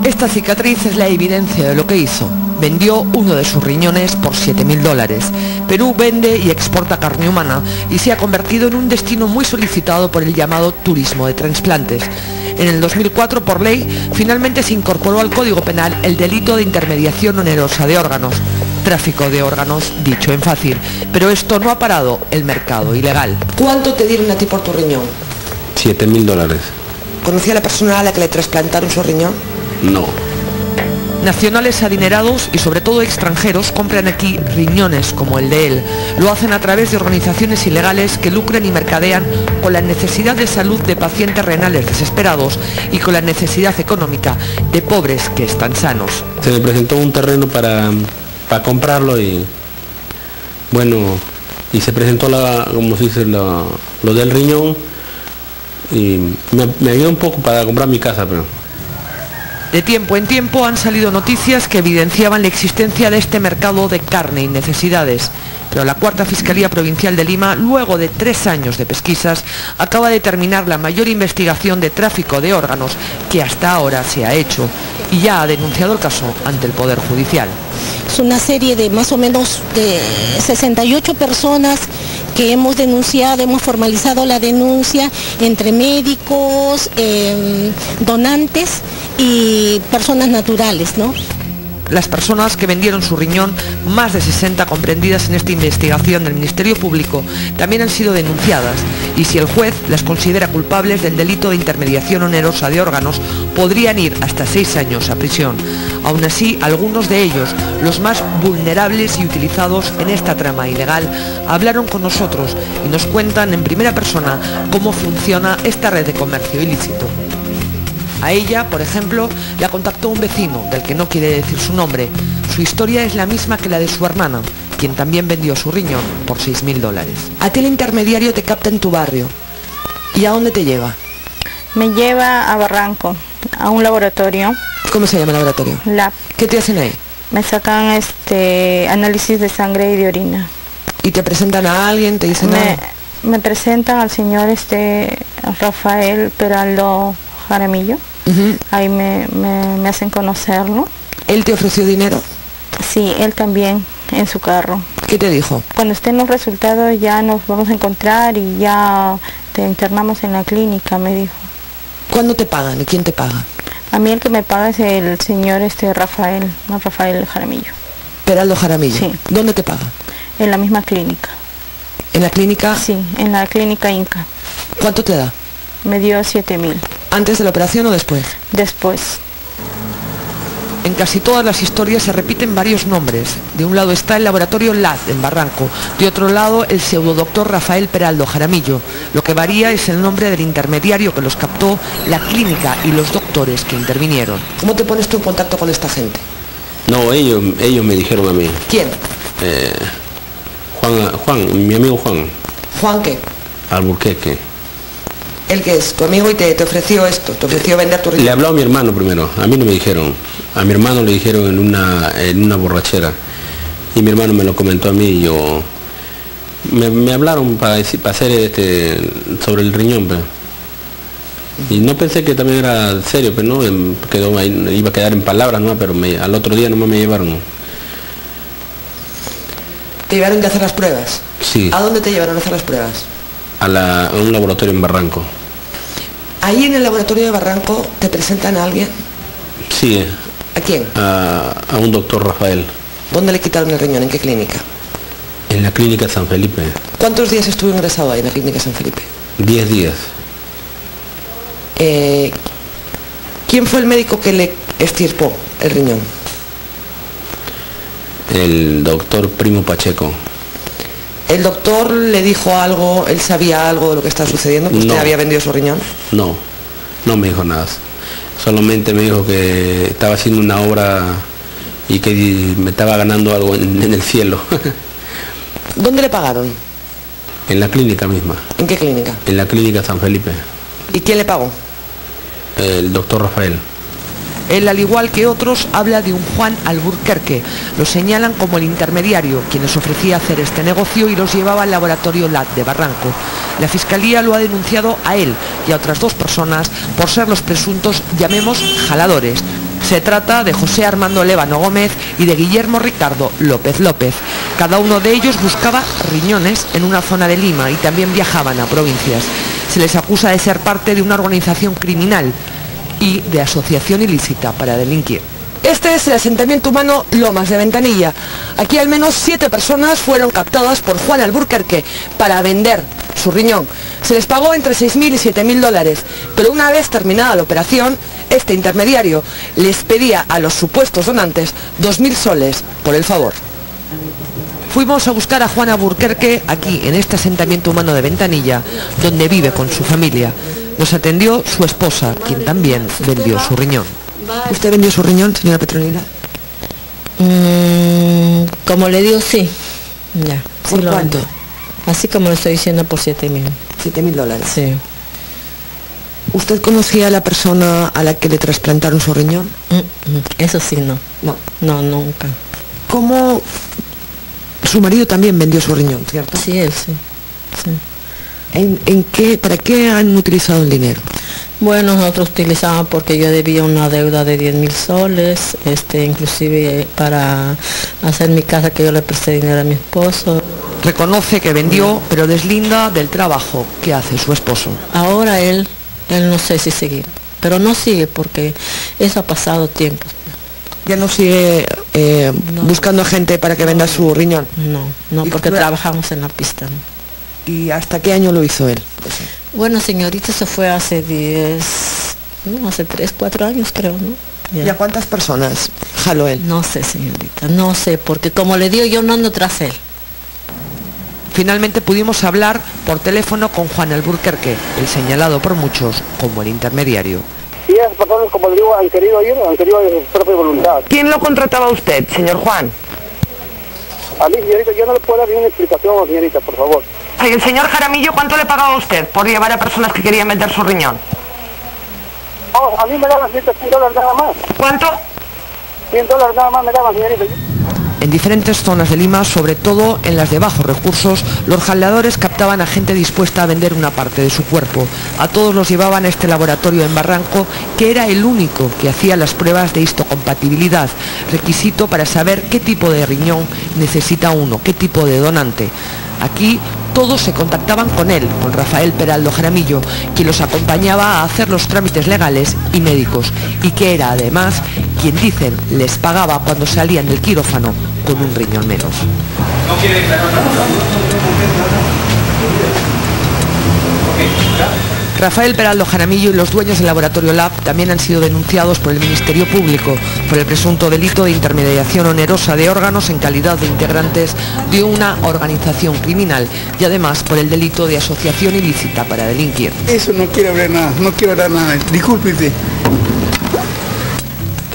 Esta cicatriz es la evidencia de lo que hizo. Vendió uno de sus riñones por $7.000. Perú vende y exporta carne humana y se ha convertido en un destino muy solicitado por el llamado turismo de trasplantes. En el 2004, por ley, finalmente se incorporó al Código Penal el delito de intermediación onerosa de órganos. Tráfico de órganos, dicho en fácil. Pero esto no ha parado el mercado ilegal. ¿Cuánto te dieron a ti por tu riñón? $7.000. ¿Conocía a la persona a la que le trasplantaron su riñón? No. Nacionales adinerados y sobre todo extranjeros compran aquí riñones como el de él. Lo hacen a través de organizaciones ilegales que lucran y mercadean con la necesidad de salud de pacientes renales desesperados y con la necesidad económica de pobres que están sanos. Se me presentó un terreno para comprarlo y bueno, y se presentó como se dice, lo del riñón y me ayudó un poco para comprar mi casa, pero... De tiempo en tiempo han salido noticias que evidenciaban la existencia de este mercado de carne y necesidades. Pero la Cuarta Fiscalía Provincial de Lima, luego de 3 años de pesquisas, acaba de terminar la mayor investigación de tráfico de órganos que hasta ahora se ha hecho y ya ha denunciado el caso ante el Poder Judicial. Es una serie de más o menos de 68 personas que hemos denunciado, hemos formalizado la denuncia entre médicos, donantes y personas naturales, ¿no? Las personas que vendieron su riñón, más de 60 comprendidas en esta investigación del Ministerio Público, también han sido denunciadas y si el juez las considera culpables del delito de intermediación onerosa de órganos, podrían ir hasta 6 años a prisión. Aún así, algunos de ellos, los más vulnerables y utilizados en esta trama ilegal, hablaron con nosotros y nos cuentan en primera persona cómo funciona esta red de comercio ilícito. A ella, por ejemplo, la contactó un vecino, del que no quiere decir su nombre. Su historia es la misma que la de su hermana, quien también vendió su riñón por $6.000. A ti el intermediario te capta en tu barrio. ¿Y a dónde te lleva? Me lleva a Barranco, a un laboratorio. ¿Cómo se llama el laboratorio? Lab. ¿Qué te hacen ahí? Me sacan análisis de sangre y de orina. ¿Y te presentan a alguien? ¿Te dicen algo? Me presentan al señor Rafael Peraldo Jaramillo. Ahí me hacen conocerlo. ¿Él te ofreció dinero? Sí, él también, en su carro. ¿Qué te dijo? Cuando estén los resultados ya nos vamos a encontrar y ya te internamos en la clínica, me dijo. ¿Cuándo te pagan y quién te paga? A mí el que me paga es el señor Rafael Jaramillo. ¿Peraldo Jaramillo? Sí. ¿Dónde te paga? En la misma clínica. ¿En la clínica? Sí, en la clínica Inca. ¿Cuánto te da? Me dio 7.000. ¿Antes de la operación o después? Después. En casi todas las historias se repiten varios nombres. De un lado está el laboratorio LAD en Barranco, de otro lado el pseudodoctor Rafael Peraldo Jaramillo. Lo que varía es el nombre del intermediario que los captó, la clínica y los doctores que intervinieron. ¿Cómo te pones tú en contacto con esta gente? No, ellos me dijeron a mí. ¿Quién? Juan, mi amigo Juan. ¿Juan qué? Alburquerque. ¿Él qué es? ¿Tu amigo y te ofreció esto? ¿Te ofreció vender tu riñón? Le habló a mi hermano primero, a mí no me dijeron. A mi hermano le dijeron en una borrachera. Y mi hermano me lo comentó a mí y yo... Me hablaron para hacer sobre el riñón, pero... Y no pensé que también era serio, pero no, quedó ahí, iba a quedar en palabras, ¿no? Pero al otro día nomás me llevaron. ¿Te llevaron a hacer las pruebas? Sí. ¿A dónde te llevaron a hacer las pruebas? A un laboratorio en Barranco. ¿Ahí en el laboratorio de Barranco te presentan a alguien? Sí. ¿A quién? A un doctor Rafael. ¿Dónde le quitaron el riñón? ¿En qué clínica? En la clínica San Felipe. ¿Cuántos días estuvo ingresado ahí en la clínica San Felipe? 10 días. ¿Quién fue el médico que le extirpó el riñón? El doctor Primo Pacheco. ¿El doctor le dijo algo, él sabía algo de lo que estaba sucediendo, que usted había vendido su riñón? No me dijo nada. Solamente me dijo que estaba haciendo una obra y que me estaba ganando algo en el cielo. ¿Dónde le pagaron? En la clínica misma. ¿En qué clínica? En la clínica San Felipe. ¿Y quién le pagó? El doctor Rafael. Él, al igual que otros, habla de un Juan Alburquerque. Lo señalan como el intermediario, quien les ofrecía hacer este negocio y los llevaba al laboratorio LAD de Barranco. La Fiscalía lo ha denunciado a él y a otras 2 personas por ser los presuntos, llamemos, jaladores. Se trata de José Armando Lévano Gómez y de Guillermo Ricardo López López. Cada uno de ellos buscaba riñones en una zona de Lima y también viajaban a provincias. Se les acusa de ser parte de una organización criminal y de asociación ilícita para delinquir. Este es el asentamiento humano Lomas de Ventanilla. Aquí al menos 7 personas fueron captadas por Juan Alburquerque para vender su riñón. Se les pagó entre 6.000 y 7.000 dólares, pero una vez terminada la operación, este intermediario les pedía a los supuestos donantes 2.000 soles por el favor. Fuimos a buscar a Juan Alburquerque aquí, en este asentamiento humano de Ventanilla, donde vive con su familia. Nos atendió su esposa, quien también vendió su riñón. ¿Usted vendió su riñón, señora Petronila? Como le digo, sí. Ya. ¿Por cuánto? Así como le estoy diciendo, por 7.000. 7.000 dólares. Sí. ¿Usted conocía a la persona a la que le trasplantaron su riñón? Eso sí, no. No, nunca. ¿Cómo? Su marido también vendió su riñón, ¿cierto? Sí, él sí. ¿Para qué han utilizado el dinero? Bueno, nosotros utilizamos porque yo debía una deuda de 10.000 soles, inclusive para hacer mi casa, que yo le presté dinero a mi esposo. Reconoce que vendió, pero deslinda del trabajo que hace su esposo. Ahora él no sé si seguir, pero no sigue porque eso ha pasado tiempo. ¿Ya no sigue buscando gente para que venda su riñón? No, porque trabajamos en la pista, ¿no? ¿Y hasta qué año lo hizo él? Bueno, señorita, se fue hace 3, 4 años creo, ¿no? ¿Y a cuántas personas jaló él? No sé, señorita, no sé, porque como le digo, yo no ando tras él. Finalmente pudimos hablar por teléfono con Juan Alburquerque, el señalado por muchos como el intermediario. Y esas personas, como le digo, han querido ir de su propia voluntad. ¿Quién lo contrataba a usted, señor Juan? A mí, señorita, yo no le puedo dar ninguna explicación, señorita, por favor. El señor Jaramillo, ¿cuánto le pagaba a usted por llevar a personas que querían vender su riñón? A mí me daban, señorita, $100 nada más. ¿Cuánto? $100 nada más me daban, señorita. En diferentes zonas de Lima, sobre todo en las de bajos recursos, los jaleadores captaban a gente dispuesta a vender una parte de su cuerpo. A todos los llevaban a este laboratorio en Barranco, que era el único que hacía las pruebas de histocompatibilidad, requisito para saber qué tipo de riñón necesita uno, qué tipo de donante. Aquí todos se contactaban con él, con Rafael Peraldo Jaramillo, quien los acompañaba a hacer los trámites legales y médicos, y que era además quien dicen les pagaba cuando salían del quirófano con un riñón menos. ¿No quiere declarar nada? Rafael Peraldo Jaramillo y los dueños del laboratorio Lab también han sido denunciados por el Ministerio Público por el presunto delito de intermediación onerosa de órganos en calidad de integrantes de una organización criminal y además por el delito de asociación ilícita para delinquir. Eso no quiero hablar nada, discúlpete.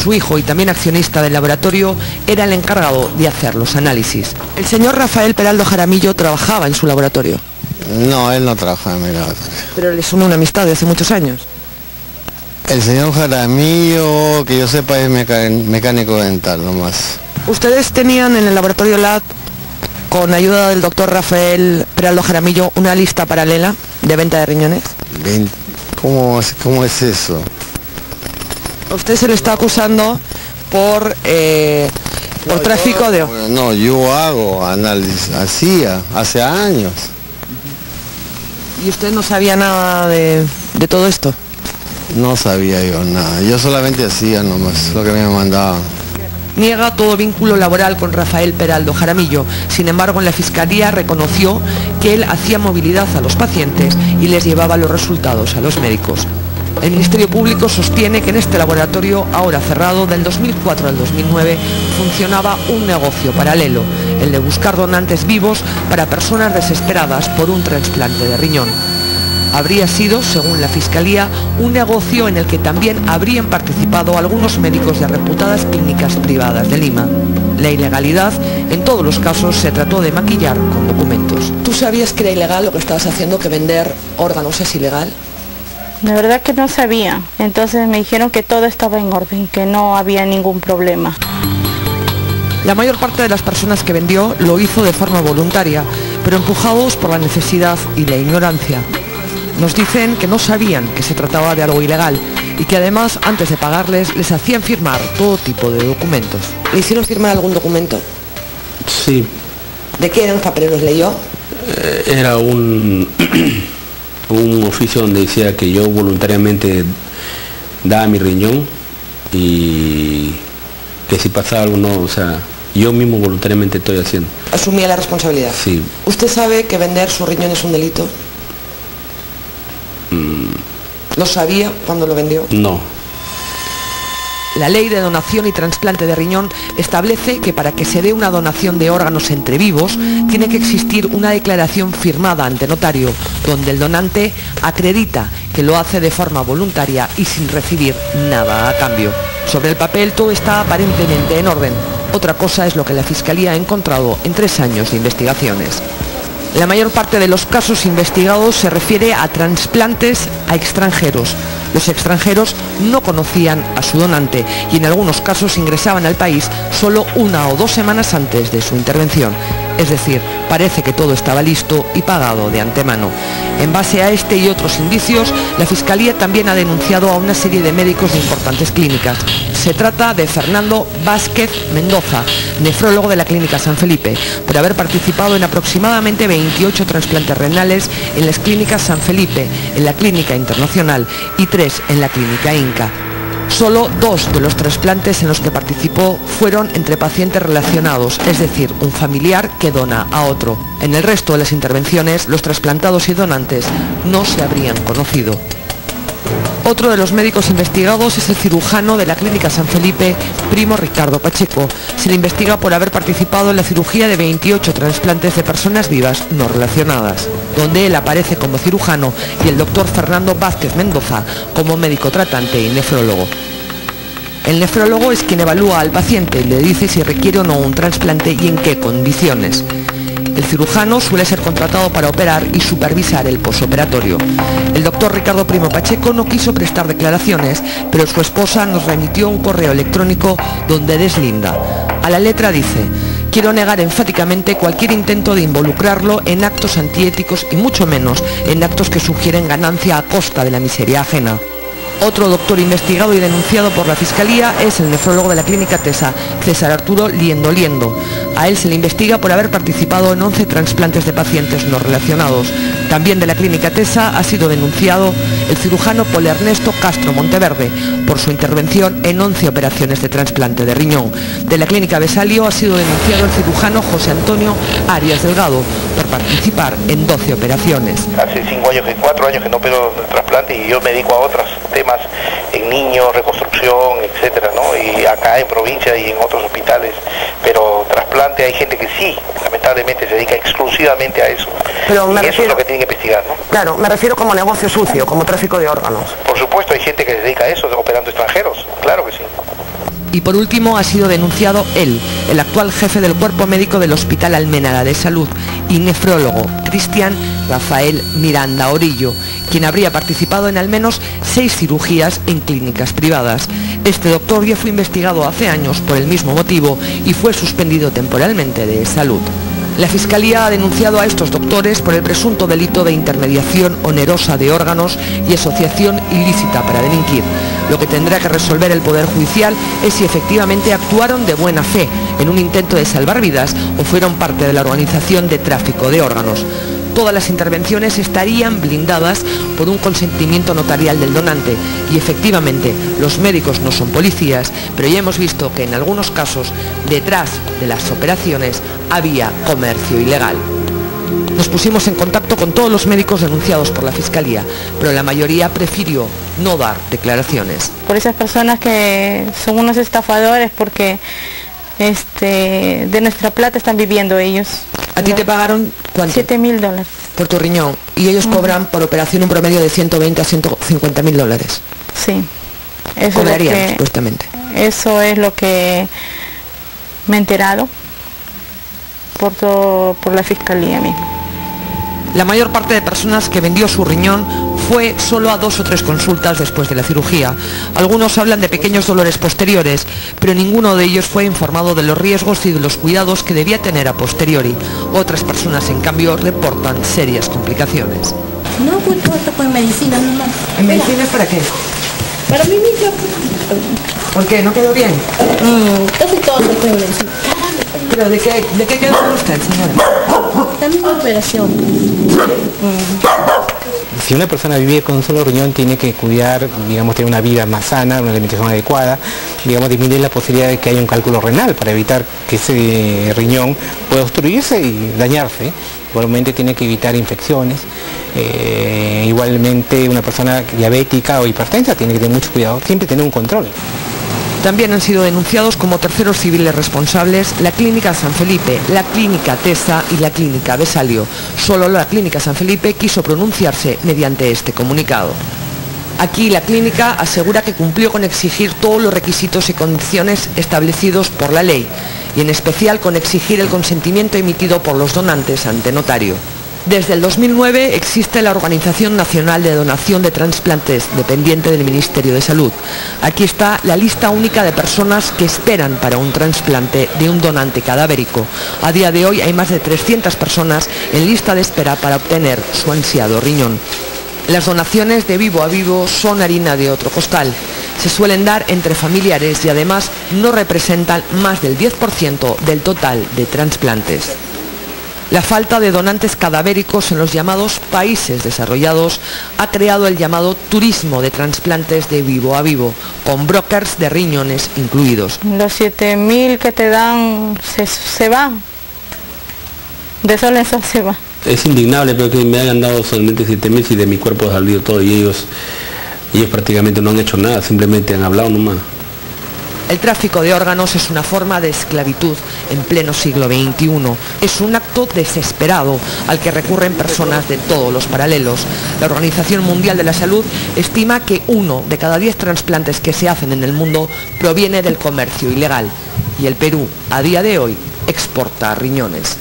Su hijo y también accionista del laboratorio era el encargado de hacer los análisis. El señor Rafael Peraldo Jaramillo trabajaba en su laboratorio. No, él no trabaja en mi laboratorio. Pero les une una amistad de hace muchos años. El señor Jaramillo, que yo sepa, es mecánico dental nomás. ¿Ustedes tenían en el laboratorio Lab, con ayuda del doctor Rafael Peraldo Jaramillo, una lista paralela de venta de riñones? ¿Cómo es eso? A usted se le está acusando por tráfico de... No, yo hago análisis, hace años. ¿Y usted no sabía nada de todo esto? No sabía yo nada, yo solamente hacía nomás lo que me mandaban. Niega todo vínculo laboral con Rafael Peraldo Jaramillo. Sin embargo, en la Fiscalía reconoció que él hacía movilidad a los pacientes y les llevaba los resultados a los médicos. El Ministerio Público sostiene que en este laboratorio, ahora cerrado, del 2004 al 2009, funcionaba un negocio paralelo, el de buscar donantes vivos para personas desesperadas por un trasplante de riñón. Habría sido, según la Fiscalía, un negocio en el que también habrían participado algunos médicos de reputadas clínicas privadas de Lima. La ilegalidad, en todos los casos, se trató de maquillar con documentos. ¿Tú sabías que era ilegal lo que estabas haciendo, que vender órganos es ilegal? La verdad que no sabía, entonces me dijeron que todo estaba en orden, que no había ningún problema. La mayor parte de las personas que vendió lo hizo de forma voluntaria, pero empujados por la necesidad y la ignorancia. Nos dicen que no sabían que se trataba de algo ilegal y que además, antes de pagarles, les hacían firmar todo tipo de documentos. ¿Le hicieron firmar algún documento? Sí. ¿De qué eran los papeles? ¿Los leyó? Era un oficio donde decía que yo voluntariamente daba mi riñón y que si pasaba algo no, o sea, yo mismo voluntariamente estoy haciendo. ¿Asumía la responsabilidad? Sí. ¿Usted sabe que vender su riñón es un delito? ¿Lo sabía cuando lo vendió? No. La ley de donación y trasplante de riñón establece que para que se dé una donación de órganos entre vivos, tiene que existir una declaración firmada ante notario, donde el donante acredita que lo hace de forma voluntaria y sin recibir nada a cambio. Sobre el papel todo está aparentemente en orden. Otra cosa es lo que la Fiscalía ha encontrado en 3 años de investigaciones. La mayor parte de los casos investigados se refiere a trasplantes a extranjeros. Los extranjeros no conocían a su donante y en algunos casos ingresaban al país solo 1 o 2 semanas antes de su intervención. Es decir, parece que todo estaba listo y pagado de antemano. En base a este y otros indicios, la Fiscalía también ha denunciado a una serie de médicos de importantes clínicas. Se trata de Fernando Vázquez Mendoza, nefrólogo de la Clínica San Felipe, por haber participado en aproximadamente 28 trasplantes renales en las clínicas San Felipe, en la Clínica Internacional y 3 en la Clínica Inca. Solo 2 de los trasplantes en los que participó fueron entre pacientes relacionados, es decir, un familiar que dona a otro. En el resto de las intervenciones, los trasplantados y donantes no se habrían conocido. Otro de los médicos investigados es el cirujano de la Clínica San Felipe, Primo Ricardo Pacheco. Se le investiga por haber participado en la cirugía de 28 trasplantes de personas vivas no relacionadas, donde él aparece como cirujano y el doctor Fernando Vázquez Mendoza como médico tratante y nefrólogo. El nefrólogo es quien evalúa al paciente y le dice si requiere o no un trasplante y en qué condiciones. El cirujano suele ser contratado para operar y supervisar el posoperatorio. El doctor Ricardo Primo Pacheco no quiso prestar declaraciones, pero su esposa nos remitió un correo electrónico donde deslinda. A la letra dice: quiero negar enfáticamente cualquier intento de involucrarlo en actos antiéticos y mucho menos en actos que sugieren ganancia a costa de la miseria ajena. Otro doctor investigado y denunciado por la Fiscalía es el nefrólogo de la Clínica Tesa, César Arturo Liendo Liendo. A él se le investiga por haber participado en 11 trasplantes de pacientes no relacionados. También de la Clínica Tesa ha sido denunciado el cirujano Paul Ernesto Castro Monteverde por su intervención en 11 operaciones de trasplante de riñón. De la Clínica Besalio ha sido denunciado el cirujano José Antonio Arias Delgado por participar en 12 operaciones. Hace 4 años que no opero trasplante y yo me dedico a otros temas en niños, reconstrucción, etcétera, ¿no? Y acá en provincia y en otros hospitales, pero trasplante hay gente que sí, lamentablemente se dedica exclusivamente a eso. Pero y eso es lo que tienen que investigar, ¿no? Claro, me refiero como negocio sucio, como tráfico de órganos. Por supuesto, hay gente que se dedica a eso, operando extranjeros, claro que sí. Y por último ha sido denunciado él, el actual jefe del cuerpo médico del Hospital Almenara de Salud y nefrólogo, Cristian Rafael Miranda Orillo, quien habría participado en al menos 6 cirugías en clínicas privadas. Este doctor ya fue investigado hace años por el mismo motivo y fue suspendido temporalmente de salud. La Fiscalía ha denunciado a estos doctores por el presunto delito de intermediación onerosa de órganos y asociación ilícita para delinquir. Lo que tendrá que resolver el Poder Judicial es si efectivamente actuaron de buena fe en un intento de salvar vidas o fueron parte de la organización de tráfico de órganos. Todas las intervenciones estarían blindadas por un consentimiento notarial del donante y efectivamente los médicos no son policías, pero ya hemos visto que en algunos casos detrás de las operaciones había comercio ilegal. Nos pusimos en contacto con todos los médicos denunciados por la Fiscalía, pero la mayoría prefirió no dar declaraciones. Por esas personas que son unos estafadores porque de nuestra plata están viviendo ellos. ¿A ti te pagaron cuánto? $7.000. Por tu riñón. Y ellos cobran por operación un promedio de 120 a 150 mil dólares. Sí. Eso cobrarían, es supuestamente. Eso es lo que me he enterado por la Fiscalía misma. La mayor parte de personas que vendió su riñón fue solo a 2 o 3 consultas después de la cirugía. Algunos hablan de pequeños dolores posteriores, pero ninguno de ellos fue informado de los riesgos y de los cuidados que debía tener a posteriori. Otras personas, en cambio, reportan serias complicaciones. No, pues todo esto con medicina nomás. ¿En medicina para qué? Para mí mismo. ¿Por qué? ¿No quedó bien? Casi todo se fue bien. ¿Pero de qué quedó con usted, señora? También una operación. Si una persona vive con un solo riñón, tiene que cuidar, digamos, tener una vida más sana, una alimentación adecuada, digamos, disminuir la posibilidad de que haya un cálculo renal para evitar que ese riñón pueda obstruirse y dañarse. Igualmente tiene que evitar infecciones. Igualmente una persona diabética o hipertensa tiene que tener mucho cuidado, siempre tener un control. También han sido denunciados como terceros civiles responsables la Clínica San Felipe, la Clínica Tesa y la Clínica Besalio. Solo la Clínica San Felipe quiso pronunciarse mediante este comunicado. Aquí la clínica asegura que cumplió con exigir todos los requisitos y condiciones establecidos por la ley, y en especial con exigir el consentimiento emitido por los donantes ante notario. Desde el 2009 existe la Organización Nacional de Donación de Transplantes, dependiente del Ministerio de Salud. Aquí está la lista única de personas que esperan para un trasplante de un donante cadavérico. A día de hoy hay más de 300 personas en lista de espera para obtener su ansiado riñón. Las donaciones de vivo a vivo son harina de otro costal. Se suelen dar entre familiares y además no representan más del 10% del total de trasplantes. La falta de donantes cadavéricos en los llamados países desarrollados ha creado el llamado turismo de trasplantes de vivo a vivo, con brokers de riñones incluidos. Los 7.000 que te dan se van. De sol en sol se va. Es indignable, pero que me hayan dado solamente 7.000 si de mi cuerpo ha salido todo y ellos prácticamente no han hecho nada, simplemente han hablado nomás. El tráfico de órganos es una forma de esclavitud en pleno siglo XXI. Es un acto desesperado al que recurren personas de todos los paralelos. La Organización Mundial de la Salud estima que 1 de cada 10 trasplantes que se hacen en el mundo proviene del comercio ilegal. Y el Perú, a día de hoy, exporta riñones.